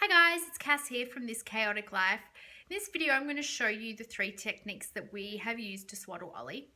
Hi guys, it's Cass here from This Chaotic Life. In this video I'm going to show you the 3 techniques that we have used to swaddle Ollie.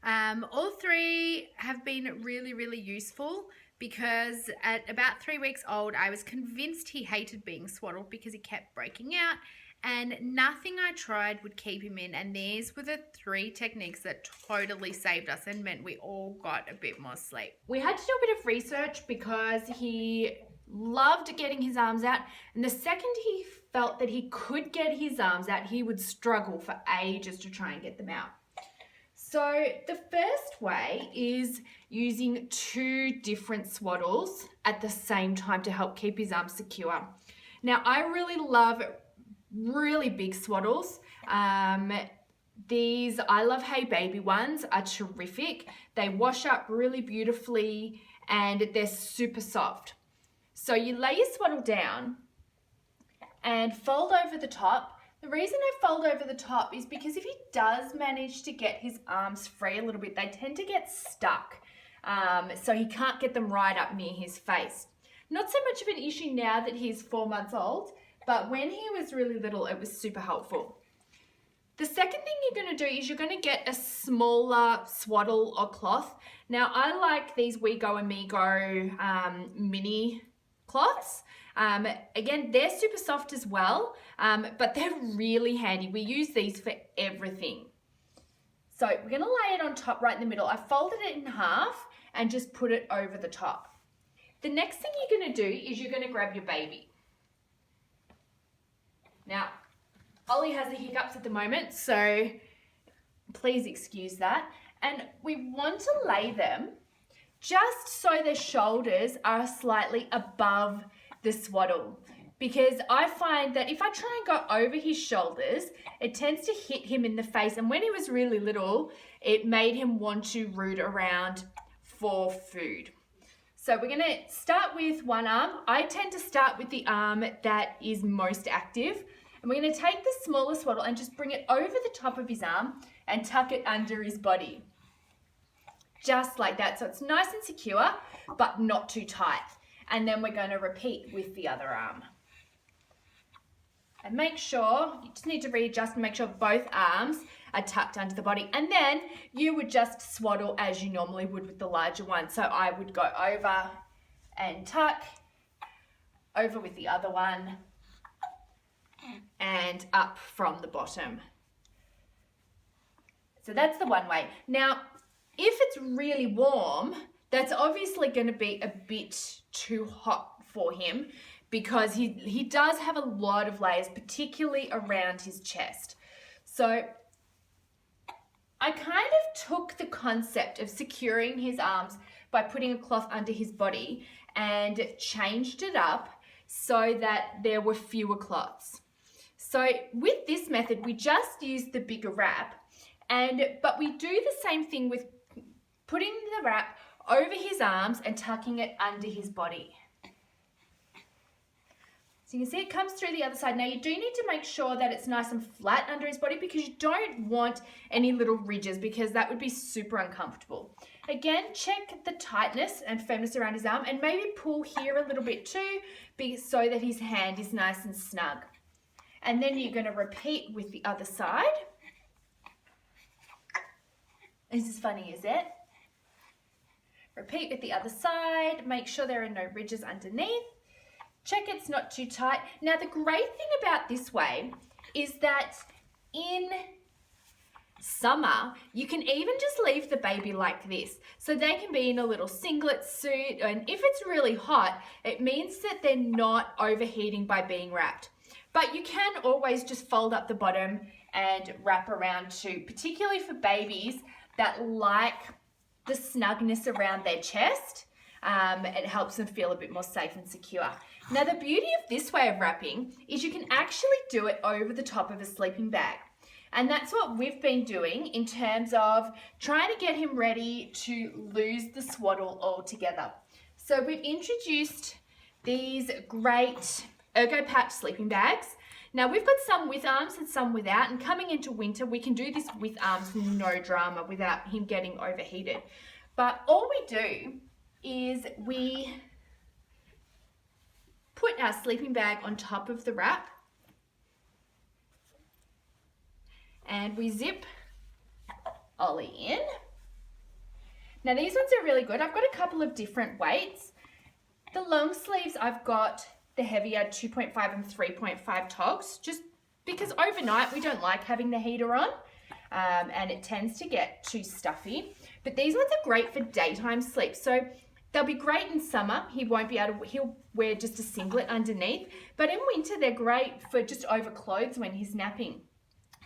All 3 have been really useful because at about 3 weeks old I was convinced he hated being swaddled because he kept breaking out and nothing I tried would keep him in, and these were the 3 techniques that totally saved us and meant we all got a bit more sleep. We had to do a bit of research because he loved getting his arms out, and the second he felt that he could get his arms out, he would struggle for ages to try and get them out. So the first way is using 2 different swaddles at the same time to help keep his arms secure. Now I really love really big swaddles. These I Love Hey Baby ones are terrific. They wash up really beautifully and they're super soft. So you lay your swaddle down and fold over the top. The reason I fold over the top is because if he does manage to get his arms free a little bit, they tend to get stuck. So he can't get them right up near his face. Not so much of an issue now that he's 4 months old, but when he was really little, it was super helpful. The second thing you're going to do is you're going to get a smaller swaddle or cloth. Now I like these We Go Amigo mini cloths. Again, they're super soft as well, but they're really handy. We use these for everything. So we're going to lay it on top right in the middle. I folded it in half and just put it over the top. The next thing you're going to do is you're going to grab your baby. Now, Ollie has the hiccups at the moment, so please excuse that. And we want to lay them just so their shoulders are slightly above the swaddle, because I find that if I try and go over his shoulders, it tends to hit him in the face, and when he was really little, it made him want to root around for food. So we're going to start with one arm. I tend to start with the arm that is most active, and we're going to take the smaller swaddle and just bring it over the top of his arm and tuck it under his body. Just like that, so it's nice and secure, but not too tight. And then we're going to repeat with the other arm. And make sure, you just need to readjust and make sure both arms are tucked under the body. And then you would just swaddle as you normally would with the larger one. So I would go over and tuck, over with the other one, and up from the bottom. So that's the one way. Now, if it's really warm, that's obviously going to be a bit too hot for him because he does have a lot of layers, particularly around his chest. So I kind of took the concept of securing his arms by putting a cloth under his body and changed it up so that there were fewer cloths. So with this method, we just use the bigger wrap, but we do the same thing with putting the wrap over his arms and tucking it under his body. So you can see it comes through the other side. Now you do need to make sure that it's nice and flat under his body because you don't want any little ridges because that would be super uncomfortable. Again, check the tightness and firmness around his arm and maybe pull here a little bit too so that his hand is nice and snug. And then you're going to repeat with the other side. This is funny, is it? Repeat with the other side. Make sure there are no ridges underneath. Check it's not too tight. Now the great thing about this way is that in summer, you can even just leave the baby like this. So they can be in a little singlet suit, and if it's really hot, it means that they're not overheating by being wrapped. But you can always just fold up the bottom and wrap around too, particularly for babies that like the snugness around their chest. It helps them feel a bit more safe and secure. Now the beauty of this way of wrapping is you can actually do it over the top of a sleeping bag. And that's what we've been doing in terms of trying to get him ready to lose the swaddle altogether. So we've introduced these great Ergo Patch sleeping bags. Now we've got some with arms and some without, and coming into winter we can do this with arms, no drama, without him getting overheated. But all we do is we put our sleeping bag on top of the wrap. And we zip Ollie in. Now these ones are really good. I've got a couple of different weights. The long sleeves, I've got the heavier 2.5 and 3.5 togs, just because overnight we don't like having the heater on and it tends to get too stuffy. But these ones are great for daytime sleep. So they'll be great in summer. He'll wear just a singlet underneath. But in winter, they're great for just over clothes when he's napping.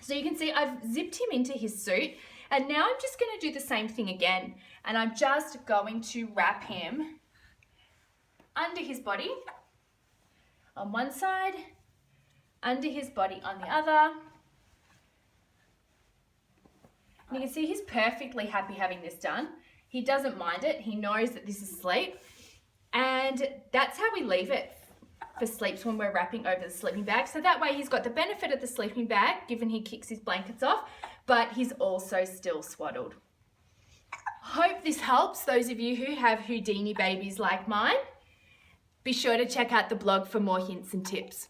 So you can see I've zipped him into his suit. And now I'm just going to do the same thing again. And I'm just going to wrap him under his body on one side, under his body on the other. And you can see he's perfectly happy having this done. He doesn't mind it. He knows that this is sleep. And that's how we leave it for sleeps when we're wrapping over the sleeping bag. So that way he's got the benefit of the sleeping bag, given he kicks his blankets off, but he's also still swaddled. Hope this helps those of you who have Houdini babies like mine. Be sure to check out the blog for more hints and tips.